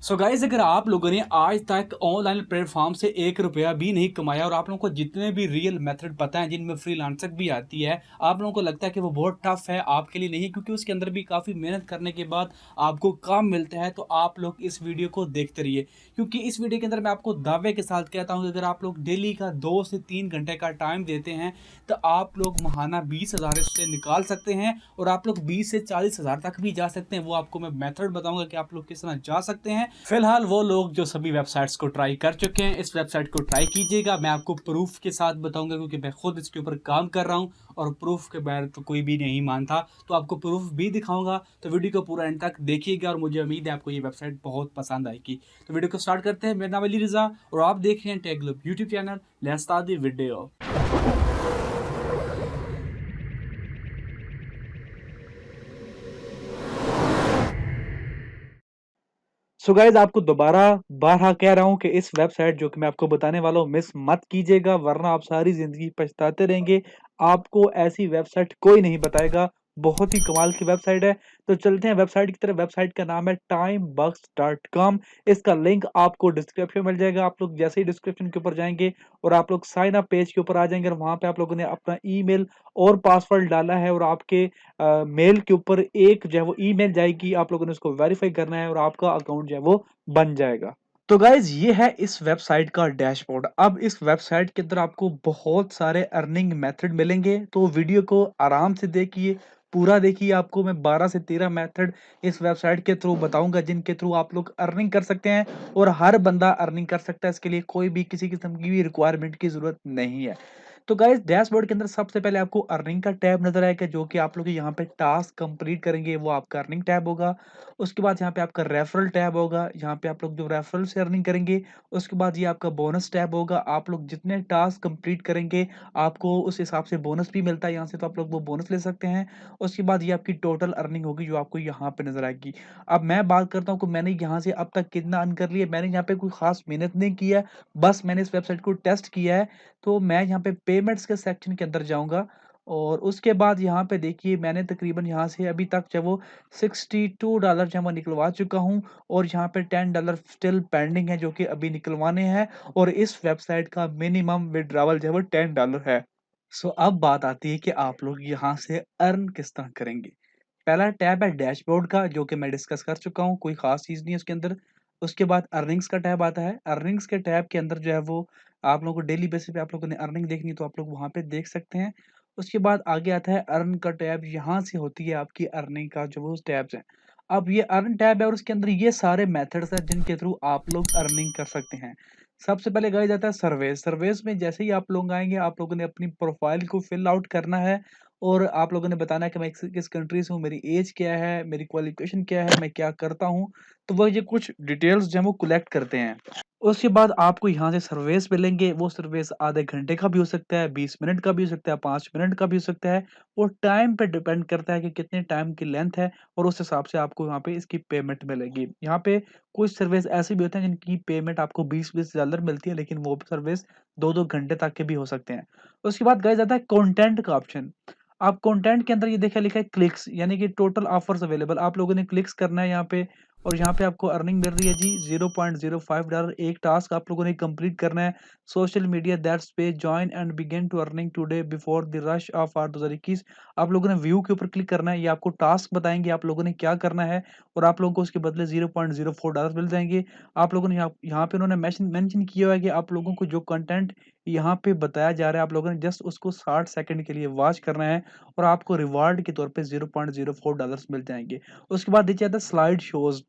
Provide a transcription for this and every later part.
So guys अगर आप लोगों ने आज तक ऑनलाइन प्लेटफॉर्म से 1 रुपया भी नहीं कमाया और आप लोगों को जितने भी रियल मेथड पता है जिनमें फ्रीलांसर भी आती है, आप लोगों को लगता है कि वो बहुत टफ है, आपके लिए नहीं, क्योंकि उसके अंदर भी काफ़ी मेहनत करने के बाद आपको काम मिलता है। तो आप लोग इस वीडियो को देखते रहिए, क्योंकि इस वीडियो के अंदर मैं आपको दावे के साथ कहता हूँ कि अगर आप लोग डेली का 2 से 3 घंटे का टाइम देते हैं तो आप लोग महाना 20,000 इससे निकाल सकते हैं और आप लोग 20 से 40,000 तक भी जा सकते हैं। वो आपको मैं मेथड बताऊंगा कि आप लोग किस तरह जा सकते हैं। फिलहाल वो लोग जो सभी वेबसाइट्स को ट्राई कर चुके हैं, इस वेबसाइट को ट्राई कीजिएगा। मैं आपको प्रूफ के साथ बताऊंगा, क्योंकि मैं खुद इसके ऊपर काम कर रहा हूं और प्रूफ के बगैर तो कोई भी नहीं मानता। तो आपको प्रूफ भी दिखाऊंगा, तो वीडियो को पूरा एंड तक देखिएगा और मुझे उम्मीद है आपको ये वेबसाइट बहुत पसंद आएगी। तो वीडियो को स्टार्ट करते हैं। मेरा नाम अली रजा और आप देख रहे हैं tech globe YouTube channel. Let's start the video. So guys आपको दोबारा बारहा कह रहा हूँ कि इस वेबसाइट जो कि मैं आपको बताने वाला हूँ मिस मत कीजिएगा, वरना आप सारी जिंदगी पछताते रहेंगे। आपको ऐसी वेबसाइट कोई नहीं बताएगा। बहुत ही कमाल की वेबसाइट है। तो चलते हैं वेबसाइट की तरफ। वेबसाइट का नाम है timebox.com। इसका लिंक आपको डिस्क्रिप्शन मिल जाएगा। आप लोग जैसे ही डिस्क्रिप्शन के ऊपर जाएंगे और आप लोग साइन अप पेज के ऊपर आ जाएंगे और वहां पे आप लोगों ने अपना ईमेल और पासवर्ड डाला है और आपके मेल के ऊपर एक जो है वो ईमेल जाएगी। आप लोगों ने उसको वेरीफाई करना है और आपका अकाउंट जो है वो बन जाएगा। तो गाइज ये है इस वेबसाइट का डैशबोर्ड। अब इस वेबसाइट के अंदर आपको बहुत सारे अर्निंग मेथड मिलेंगे, तो वीडियो को आराम से देखिए, पूरा देखिए। आपको मैं 12 से 13 मेथड इस वेबसाइट के थ्रू बताऊंगा जिनके थ्रू आप लोग अर्निंग कर सकते हैं और हर बंदा अर्निंग कर सकता है। इसके लिए कोई भी किसी किस्म की भी रिक्वायरमेंट की जरूरत नहीं है। तो गाइस डैशबोर्ड के अंदर सबसे पहले आपको अर्निंग का टैब नजर आएगा, जो कि आप लोग यहाँ पे टास्क कंप्लीट करेंगे वो आपका अर्निंग टैब होगा। उसके बाद यहाँ पे आपका रेफरल टैब होगा, यहाँ पे आप लोग जो रेफरल से अर्निंग करेंगे। उसके बाद ये आपका बोनस टैब होगा। आप लोग जितने टास्क कंप्लीट करेंगे आपको उस हिसाब से बोनस भी मिलता है यहाँ से, तो आप लोग वो बोनस ले सकते हैं। उसके बाद ये आपकी टोटल अर्निंग होगी जो आपको यहाँ पे नजर आएगी। अब मैं बात करता हूँ कि मैंने यहाँ से अब तक कितना अर्न कर लिया। मैंने यहाँ पे कोई खास मेहनत नहीं किया है, बस मैंने इस वेबसाइट को टेस्ट किया है। तो मैं यहाँ पे पेमेंट्स के सेक्शन के अंदर जाऊंगा और उसके बाद यहाँ पे देखिए मैंने तकरीबन यहाँ से अभी तक जो वो $62 जो मैं निकलवा चुका हूँ और यहाँ पे $10 स्टिल पेंडिंग है जो कि अभी निकलवाने हैं। और इस वेबसाइट का मिनिमम विड्रॉवल जो है वो $10 है। सो अब बात आती है कि आप लोग यहाँ से अर्न किस तरह करेंगे। पहला टैब है डैशबोर्ड का, जो कि मैं डिस्कस कर चुका हूँ, कोई खास चीज़ नहीं है उसके अंदर। उसके बाद अर्निंग्स का टैब आता है। अर्निंग्स के टैब के अंदर जो है वो आप लोगों को डेली बेसिस पे आप लोगों ने अर्निंग देखनी, तो आप लोग वहाँ पे देख सकते हैं। उसके बाद आगे आता है अर्न का टैब। यहाँ से होती है आपकी अर्निंग का जो वो टैब्स है। अब ये अर्न टैब है और उसके अंदर ये सारे मेथड्स हैं जिनके थ्रू आप लोग अर्निंग कर सकते हैं। सबसे पहले गाइस जाता है सर्वेस। सर्वेस में जैसे ही आप लोग आएंगे आप लोगों ने अपनी प्रोफाइल को फिल आउट करना है और आप लोगों ने बताना है कि मैं किस कंट्री से हूँ, मेरी एज क्या है, मेरी क्वालिफिकेशन क्या है, मैं क्या करता हूँ। तो वो ये कुछ डिटेल्स जो है वो कलेक्ट करते हैं। उसके बाद आपको यहाँ से सर्विस मिलेंगे। वो सर्विस आधे घंटे का भी हो सकता है, 20 मिनट का भी हो सकता है, 5 मिनट का भी हो सकता है। वो टाइम पे डिपेंड करता है कि कितने टाइम की लेंथ है और उस हिसाब से आपको यहाँ पे इसकी पेमेंट मिलेगी। यहाँ पे कुछ सर्विस ऐसी भी होते हैं जिनकी पेमेंट आपको 20-20 डॉलर मिलती है, लेकिन वो सर्विस 2-2 घंटे तक के भी हो सकते हैं। उसके बाद गाइस आता है कंटेंट का ऑप्शन। आप कंटेंट के अंदर ये देखा लिखा है क्लिक्स, यानी कि टोटल ऑफर्स अवेलेबल। आप लोगों ने क्लिक्स करना है यहाँ पे और यहाँ पे आपको अर्निंग मिल रही है जी $0.05। एक टास्क आप लोगों ने कंप्लीट करना है। Social media that's pay join and begin to earning today before the rush of are 2021। आप लोगों ने व्यू के ऊपर क्लिक करना है। ये आपको टास्क बताएंगे आप लोगों ने क्या करना है और आप लोगों को उसके बदले $0.04 मिल जाएंगे। आप लोगों ने यहाँ पे उन्होंने मेंशन किया हुआ है कि आप लोगों को जो कंटेंट यहाँ पे बताया जा रहा है आप लोगों ने जस्ट उसको 60 सेकंड के लिए वॉच करना है और आपको रिवार्ड के तौर पे $0.04 मिल जाएंगे। उसके बाद देखिए आता है स्लाइड शोज।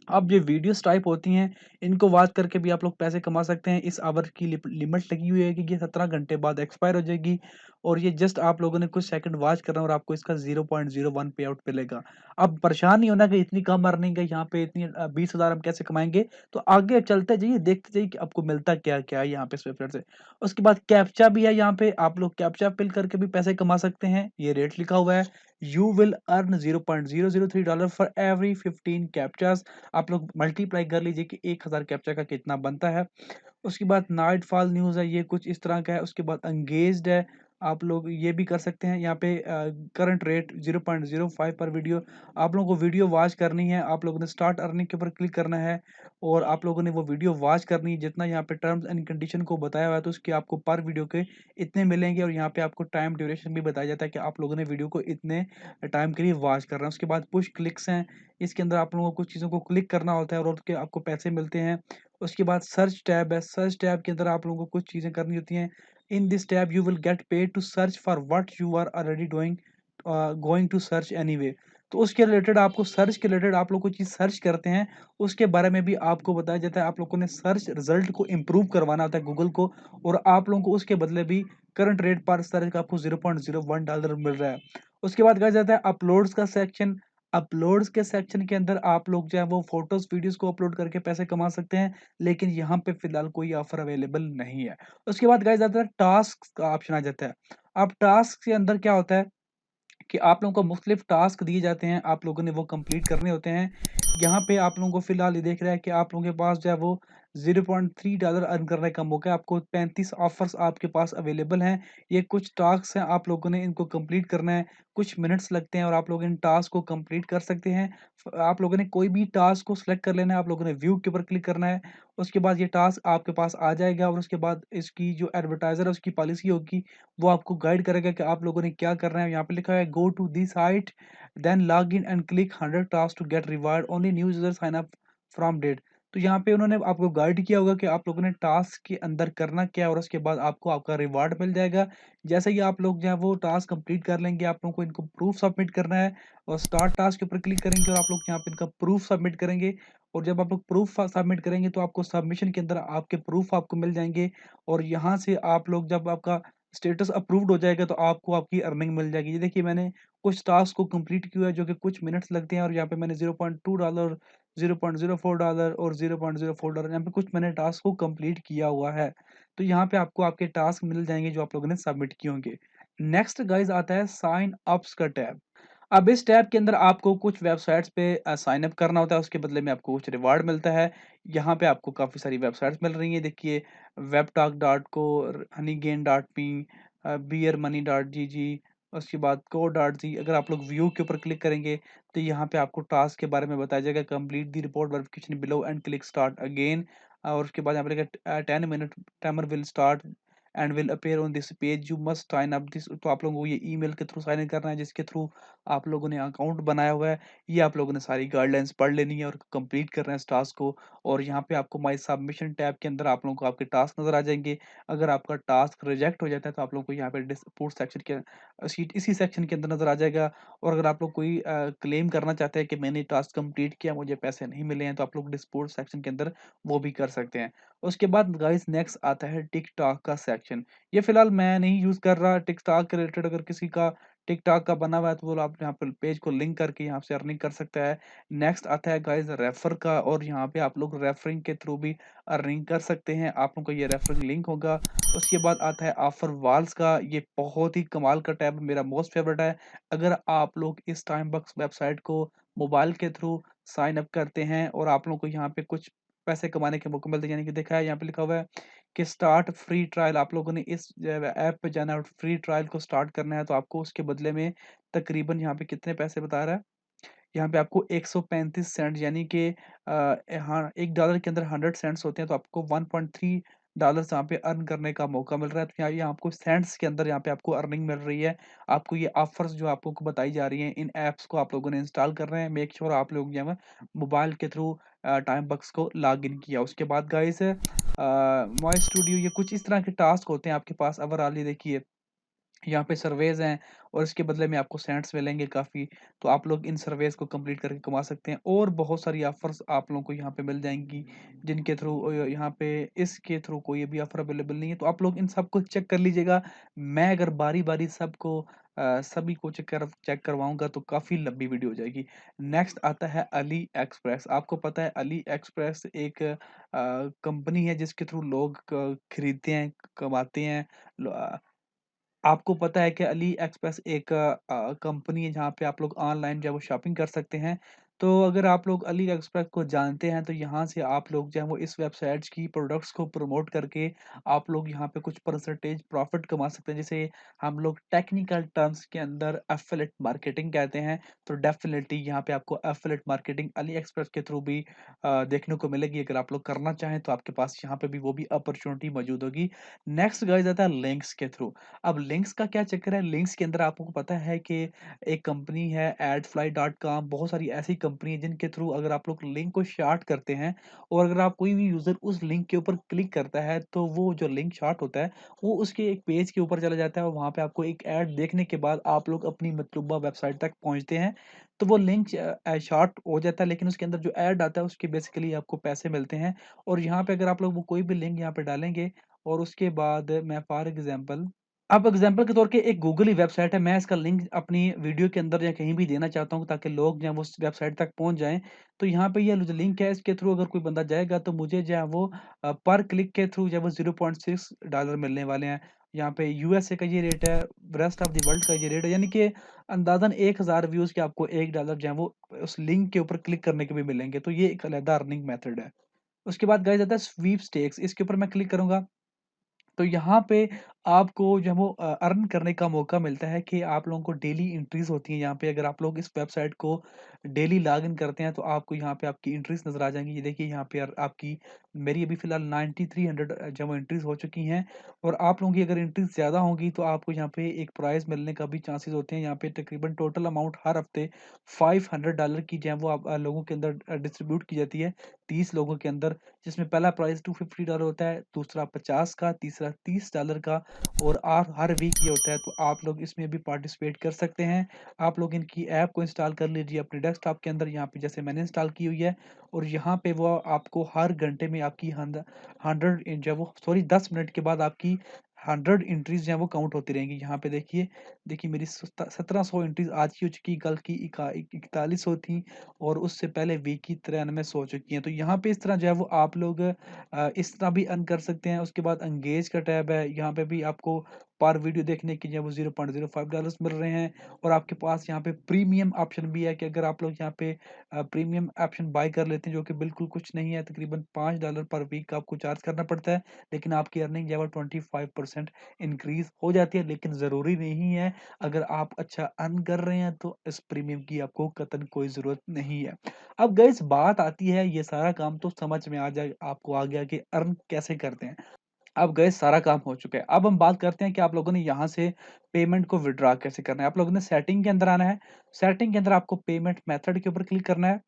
अब ये वीडियोस टाइप होती हैं, इनको वॉच करके भी आप लोग पैसे कमा सकते हैं। इस आवर की लिमिट लगी हुई है कि ये 17 घंटे बाद एक्सपायर हो जाएगी और ये जस्ट आप लोगों ने कुछ सेकंड वॉच करना और आपको इसका 0.01 पे आउट मिलेगा। अब परेशान नहीं होना कि इतनी कम अर्निंग है यहाँ पे, इतनी 20,000 हम कैसे कमाएंगे। तो आगे चलते जाइए, देखते जाइए कि आपको मिलता क्या क्या है यहाँ पे इस वेबसाइट से। उसके बाद कैप्चा भी है यहाँ पे, आप लोग कैप्चा फिल करके भी पैसे कमा सकते हैं। ये रेट लिखा हुआ है, you will earn $0.003 for every 15 कैप्चास। आप लोग मल्टीप्लाई कर लीजिए कि 1,000 कैप्चा का कितना बनता है। उसके बाद नाइटफॉल न्यूज़ है, ये कुछ इस तरह का है। उसके बाद एंगेज्ड है, आप लोग ये भी कर सकते हैं यहाँ पे करंट रेट 0.05 पर वीडियो। आप लोगों को वीडियो वॉच करनी है, आप लोगों ने स्टार्ट अर्निंग के ऊपर क्लिक करना है और आप लोगों ने वो वीडियो वॉच करनी है। जितना यहाँ पे टर्म्स एंड कंडीशन को बताया हुआ है तो उसके आपको पर वीडियो के इतने मिलेंगे और यहाँ पे आपको टाइम ड्यूरेशन भी बताया जाता है कि आप लोगों ने वीडियो को इतने टाइम के लिए वॉच करना है। उसके बाद पुश क्लिक्स हैं, इसके अंदर आप लोगों को कुछ चीज़ों को क्लिक करना होता है और उसके आपको पैसे मिलते हैं। उसके बाद सर्च टैब है, सर्च टैब के अंदर आप लोगों को कुछ चीज़ें करनी होती हैं। In this tab you will get paid to search for what you are already doing, going to search anyway। तो उसके रिलेटेड आपको सर्च के रिलेटेड आप लोग कोई चीज़ सर्च करते हैं उसके बारे में भी आपको बताया जाता है। आप लोगों ने सर्च रिजल्ट को इम्प्रूव करवाना होता है गूगल को, और आप लोगों को उसके बदले भी करंट रेट पर सर्च का आपको $0.01 मिल रहा है। उसके बाद कहा जाता है अपलोड्स का सेक्शन। अपलोड्स के सेक्शन के अंदर आप लोग जो है वो फोटोज वीडियोस को अपलोड करके पैसे कमा सकते हैं, लेकिन यहाँ पे फिलहाल कोई ऑफर अवेलेबल नहीं है। उसके बाद गाइस आता है टास्क का ऑप्शन आ जाता है। अब टास्क के अंदर क्या होता है कि आप लोगों को मुख्तलिफ टास्क दिए जाते हैं, आप लोगों ने वो कंप्लीट करने होते हैं। यहाँ पे आप लोगों को फिलहाल ये देख रहा है कि आप लोगों के पास जो है वो $0.3 अर्न करने का मौका है। आपको 35 ऑफर्स आपके पास अवेलेबल हैं। ये कुछ टास्क हैं, आप लोगों ने इनको कंप्लीट करना है। कुछ मिनट्स लगते हैं और आप लोग इन टास्क को कंप्लीट कर सकते हैं। आप लोगों ने कोई भी टास्क को सिलेक्ट कर लेना है, आप लोगों ने व्यू के ऊपर क्लिक करना है। उसके बाद ये टास्क आपके पास आ जाएगा और उसके बाद इसकी जो एडवर्टाइजर है उसकी पॉलिसी होगी, वो आपको गाइड करेगा कि आप लोगों ने क्या करना है। यहाँ पे लिखा है go to this site then log in and click 100 task to get reward only new user sign up from date. तो यहाँ पे उन्होंने आपको गाइड किया होगा कि आप लोगों ने टास्क के अंदर करना क्या है और उसके बाद आपको आपका रिवार्ड मिल जाएगा। जैसे ही आप लोग जो है वो टास्क कंप्लीट कर लेंगे, आप लोगों को इनको प्रूफ सबमिट करना है और स्टार्ट टास्क के ऊपर क्लिक करेंगे और आप लोग यहाँ पे इनका प्रूफ सबमिट करेंगे। और जब आप लोग प्रूफ सबमिट करेंगे तो आपको सबमिशन के अंदर आपके प्रूफ आपको मिल जाएंगे और यहाँ से आप लोग जब आपका स्टेटस अप्रूव्ड हो जाएगा तो आपको आपकी अर्निंग मिल जाएगी। ये देखिए मैंने कुछ टास्क को कंप्लीट किया है जो कि कुछ मिनट्स लगते हैं और यहाँ पे मैंने $0.2, $0.04 और $0.04 यहाँ पे कुछ मैंने टास्क को कंप्लीट किया हुआ है। तो यहाँ पे आपको आपके टास्क मिल जाएंगे जो आप लोगों ने सबमिट किए होंगे। नेक्स्ट गाइस आता है साइन अप्स का टैब। अब इस टैब के अंदर आपको कुछ वेबसाइट्स पे साइन अप करना होता है, उसके बदले में आपको कुछ रिवार्ड मिलता है। यहाँ पे आपको काफ़ी सारी वेबसाइट्स मिल रही हैं, देखिए webtalk.co, honeygain.me, beermoney.gg, उसके बाद co.g। अगर आप लोग व्यू के ऊपर क्लिक करेंगे तो यहाँ पे आपको टास्क के बारे में बताया जाएगा, complete the report verification below and click start again. और उसके बाद यहाँ पे लिखा 10 minute timer will start and will appear on this page you must sign up this. तो आप लोगों को ये ईमेल के थ्रू साइन इन करना है जिसके थ्रू आप लोगों ने अकाउंट बनाया हुआ है। ये आप लोगों ने सारी गाइडलाइंस पढ़ लेनी है और कंप्लीट करना है इस टास्क को। और यहाँ पे आपको माय सबमिशन टैब के अंदर आप लोगों को आपके टास्क नजर आ जाएंगे। अगर आपका टास्क रिजेक्ट हो जाता है तो आप लोगों को यहाँ पे डिस्प्यूट सेक्शन के इसी सेक्शन के अंदर नजर आ जाएगा। और अगर आप लोग कोई क्लेम करना चाहते हैं कि मैंने टास्क कंप्लीट किया मुझे पैसे नहीं मिले हैं तो आप लोग डिस्प्यूट सेक्शन के अंदर वो भी कर सकते हैं। उसके बाद गाइस नेक्स्ट आता है टिकटॉक का सेक्शन। ये फिलहाल मैं नहीं यूज कर रहा टिकटॉक के रिलेटेड। अगर किसी का टिकटॉक का बना हुआ है तो वो आप यहाँ पे पेज को लिंक करके यहाँ से अर्निंग कर सकता है। नेक्स्ट आता है गाइस रेफर का, और यहाँ पे आप लोग रेफरिंग के थ्रू भी अर्निंग कर सकते हैं, आप लोगों को ये रेफरिंग लिंक होगा। उसके बाद आता है ऑफर वॉल्स का, ये बहुत ही कमाल का टैब मेरा मोस्ट फेवरेट है। अगर आप लोग इस टाइम बक्स वेबसाइट को मोबाइल के थ्रू साइन अप करते हैं और आप लोगों को यहाँ पे कुछ पैसे कमाने के मौके मिलते हैं, यानी कि देखा है यहाँ पे लिखा हुआ है कि स्टार्ट फ्री ट्रायल। आप लोगों ने इस ऐप पे जाना है और फ्री ट्रायल को स्टार्ट करना है तो आपको उसके बदले में तकरीबन यहाँ पे कितने पैसे बता रहा है, यहाँ पे आपको 135 सेंट, यानी कि हाँ $1 के अंदर 100 सेंट्स होते हैं तो आपको $1.3 यहाँ पे अर्न करने का मौका मिल रहा है। तो यहाँ ये आपको सेंट्स के अंदर यहाँ पे आपको अर्निंग मिल रही है। आपको ये ऑफर्स जो आपको को बताई जा रही हैं इन ऐप्स को आप लोगों ने इंस्टॉल कर रहे हैं, मेक श्योर आप लोग जो है मोबाइल के थ्रू टाइम बक्स को लॉग इन किया। उसके बाद गाइस माई स्टूडियो, ये कुछ इस तरह के टास्क होते हैं आपके पास। ओवरऑल ये देखिए यहाँ पे सर्वेज हैं और इसके बदले में आपको सेंट्स मिलेंगे काफ़ी। तो आप लोग इन सर्वेज को कंप्लीट करके कमा सकते हैं और बहुत सारी ऑफर्स आप लोगों को यहाँ पे मिल जाएंगी जिनके थ्रू यहाँ पे इसके थ्रू कोई भी ऑफर अवेलेबल नहीं है। तो आप लोग इन सबको चेक कर लीजिएगा। मैं अगर बारी बारी सबको सभी को चेक करवाऊंगा तो काफ़ी लंबी वीडियो हो जाएगी। नेक्स्ट आता है अली एक्सप्रेस। आपको पता है अली एक्सप्रेस एक कंपनी है जिसके थ्रू लोग खरीदते हैं, कमाते हैं। आपको पता है कि अली एक्सप्रेस एक कंपनी है जहाँ पे आप लोग ऑनलाइन जो है वो शॉपिंग कर सकते हैं। तो अगर आप लोग अली एक्सप्रेस को जानते हैं तो यहाँ से आप लोग जो है वो इस वेबसाइट्स की प्रोडक्ट्स को प्रमोट करके आप लोग यहाँ पे कुछ परसेंटेज प्रॉफिट कमा सकते हैं। जैसे हम लोग टेक्निकल टर्म्स के अंदर एफिलिएट मार्केटिंग कहते हैं। तो डेफिनेटली यहाँ पे आपको एफिलिएट मार्केटिंग अली एक्सप्रेस के थ्रू भी देखने को मिलेगी। अगर आप लोग करना चाहें तो आपके पास यहाँ पे भी वो भी अपॉर्चुनिटी मौजूद होगी। नेक्स्ट गाइस आता है लिंक्स के थ्रू। अब लिंक्स का क्या चक्कर है, लिंक्स के अंदर आपको पता है कि एक कंपनी है एडफ्लाई.com, बहुत सारी ऐसी कंपनी है जिनके थ्रू अगर आप लोग लिंक को शार्ट करते हैं और अगर आप कोई भी यूजर उस लिंक के ऊपर क्लिक करता है तो वो जो लिंक शार्ट होता है वो उसके एक पेज के ऊपर चला जाता है और वहां पे आपको एक ऐड देखने के बाद आप लोग अपनी मतलूबा वेबसाइट तक पहुंचते हैं। तो वो लिंक शार्ट हो जाता है लेकिन उसके अंदर जो ऐड आता है उसके बेसिकली आपको पैसे मिलते हैं। और यहाँ पे अगर आप लोग वो कोई भी लिंक यहाँ पे डालेंगे और उसके बाद मैं फॉर एग्जांपल, अब एग्जांपल के तौर पे एक गूगल ही वेबसाइट है, मैं इसका लिंक अपनी वीडियो के अंदर या कहीं भी देना चाहता हूँ ताकि लोग जो है वो उस वेबसाइट तक पहुँच जाएँ। तो यहाँ पे ये जो लिंक है इसके थ्रू अगर कोई बंदा जाएगा तो मुझे जो है वो पर क्लिक के थ्रू जो है वो $0.6 मिलने वाले हैं। यहाँ पे यूएसए का ये रेट है, रेस्ट ऑफ द वर्ल्ड का ये रेट है, यानी कि अंदाज़न 1000 व्यूज़ के आपको $1 जो है वो उस लिंक के ऊपर क्लिक करने के भी मिलेंगे। तो ये एक अलग अर्निंग मेथड है। उसके बाद गाइस आता है स्वीपस्टेक्स, इसके ऊपर मैं क्लिक करूँगा तो यहाँ पे आपको जो है वो अर्न करने का मौका मिलता है कि आप लोगों को डेली एंट्रीज होती हैं यहाँ पे। अगर आप लोग इस वेबसाइट को डेली लॉगिन करते हैं तो आपको यहाँ पे आपकी एंट्रीज नज़र आ जाएँगी। ये देखिए यहाँ पे आपकी मेरी अभी फ़िलहाल 9300 जो वो एंट्रीज हो चुकी हैं और आप लोगों की अगर एंट्रीज ज़्यादा होंगी तो आपको यहाँ पे एक प्राइज़ मिलने का भी चांसेस होते हैं। यहाँ पे तकरीबन टोटल अमाउंट हर हफ्ते $500 की जो है वो आप लोगों के अंदर डिस्ट्रीब्यूट की जाती है 30 लोगों के अंदर, जिसमें पहला प्राइज़ $250 होता है, दूसरा 50 का, तीसरा $30 का और हर वीक ये होता है। तो आप लोग इसमें भी पार्टिसिपेट कर सकते हैं। आप लोग इनकी ऐप को इंस्टॉल कर लीजिए अपने डेस्कटॉप के अंदर, यहाँ पे जैसे मैंने इंस्टॉल की हुई है और यहाँ पे वो आपको हर घंटे में आपकी 100 जो है वो सॉरी 10 मिनट के बाद आपकी 100 एंट्रीज़ जो हैं वो काउंट होती रहेंगी। यहाँ पे देखिए, देखिए मेरी 1700 एंट्रीज़ आज की हो चुकी, कल की 4100 थी और उससे पहले वीक की 9300 हो चुकी हैं। तो यहाँ पे इस तरह जो है वो आप लोग इस तरह भी अर्न कर सकते हैं। उसके बाद एंगेज का टैब है, यहाँ पे भी आपको पर वीडियो देखने के जो है वो $0.05 मिल रहे हैं और आपके पास यहाँ पे प्रीमियम ऑप्शन भी है कि अगर आप लोग यहाँ पे प्रीमियम ऑप्शन बाय कर लेते हैं जो कि बिल्कुल कुछ नहीं है, तकरीबन $5 पर वीक आपको चार्ज करना पड़ता है, लेकिन आपकी अर्निंग जो है वो 25% इंक्रीज़ हो जाती है। लेकिन ज़रूरी नहीं है, अगर आप अच्छा अर्न कर रहे हैं तो इस प्रीमियम की आपको कतई कोई ज़रूरत नहीं है। अब गाइस बात आती है, ये सारा काम तो समझ में आ जाए आपको आ गया कि अर्न कैसे करते हैं। अब गाइस सारा काम हो चुका है। अब हम बात करते हैं कि आप लोगों ने यहाँ से पेमेंट को विथड्रॉ कैसे करना है। आप लोगों ने सेटिंग के अंदर आना है। सेटिंग के अंदर आपको पेमेंट मेथड के ऊपर क्लिक करना है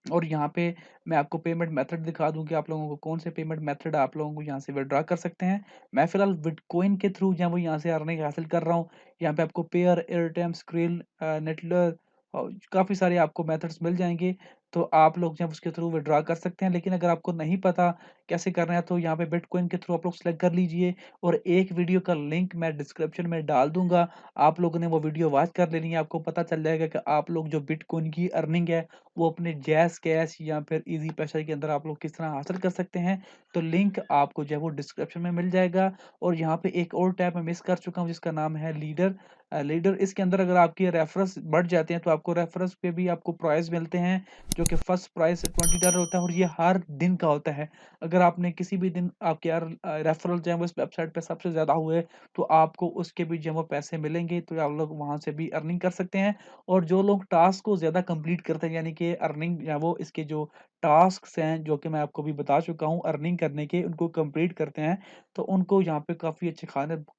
और यहाँ पे मैं आपको पेमेंट मेथड दिखा दूँ कि आप लोगों को कौन से पेमेंट मेथड आप लोगों को यहाँ से विथड्रॉ कर सकते हैं। मैं फ़िलहाल बिटकॉइन के थ्रू जो है वो यहाँ से अर्निंग हासिल कर रहा हूँ। यहाँ पे आपको पेयर, एयरटेल, skrill, नेटलर और काफ़ी सारे आपको मेथड्स मिल जाएँगे। तो आप लोग जो है उसके थ्रू विथड्रॉ कर सकते हैं। लेकिन अगर आपको नहीं पता कैसे करना है तो यहाँ पे बिटकॉइन के थ्रू आप लोग सेलेक्ट कर लीजिए और एक वीडियो का लिंक मैं डिस्क्रिप्शन में डाल दूँगा। आप लोगों ने वो वीडियो वॉच कर लेनी है। आपको पता चल जाएगा कि आप लोग जो बिटकॉइन की अर्निंग है वो अपने जैज़ कैश या फिर ईज़ी पैसा के अंदर आप लोग किस तरह हासिल कर सकते हैं। तो लिंक आपको जो है वो डिस्क्रिप्शन में मिल जाएगा और यहाँ पे एक और टैब मैं मिस कर चुका हूँ जिसका नाम है लीडर। लीडर इसके अंदर अगर आपके रेफरेंस बढ़ जाते हैं तो आपको रेफरेंस पे भी आपको प्राइज़ मिलते हैं, जो कि फर्स्ट प्राइस $20 होता है और ये हर दिन का होता है। अगर आपने किसी भी दिन आपके यार रेफरल जो है वो इस वेबसाइट पे सबसे ज़्यादा हुए तो आपको उसके भी जो है वो पैसे मिलेंगे, तो आप लोग वहाँ से भी अर्निंग कर सकते हैं। और जो लोग टास्क को ज़्यादा कंप्लीट करते हैं यानी कि अर्निंग या वो इसके जो टास्क्स हैं जो कि मैं आपको अभी बता चुका हूँ अर्निंग करने के, उनको कंप्लीट करते हैं तो उनको यहाँ पे काफ़ी अच्छे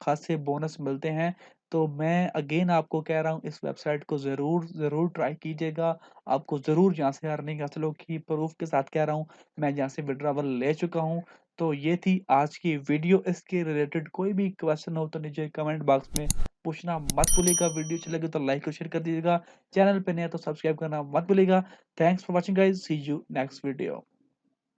खासे बोनस मिलते हैं। तो मैं अगेन आपको कह रहा हूँ इस वेबसाइट को ज़रूर ट्राई कीजिएगा। आपको ज़रूर यहाँ से अर्निंग हासिल होगी, प्रूफ के साथ कह रहा हूँ। मैं यहाँ से विड्रॉवल ले चुका हूँ। तो ये थी आज की वीडियो, इसके रिलेटेड कोई भी क्वेश्चन हो तो नीचे कमेंट बॉक्स में पूछना मत भूलिएगा। वीडियो अच्छी लगे तो लाइक और शेयर कर दीजिएगा। चैनल पे नए हैं तो सब्सक्राइब करना मत भूलिएगा। Thanks for watching guys, see you next video.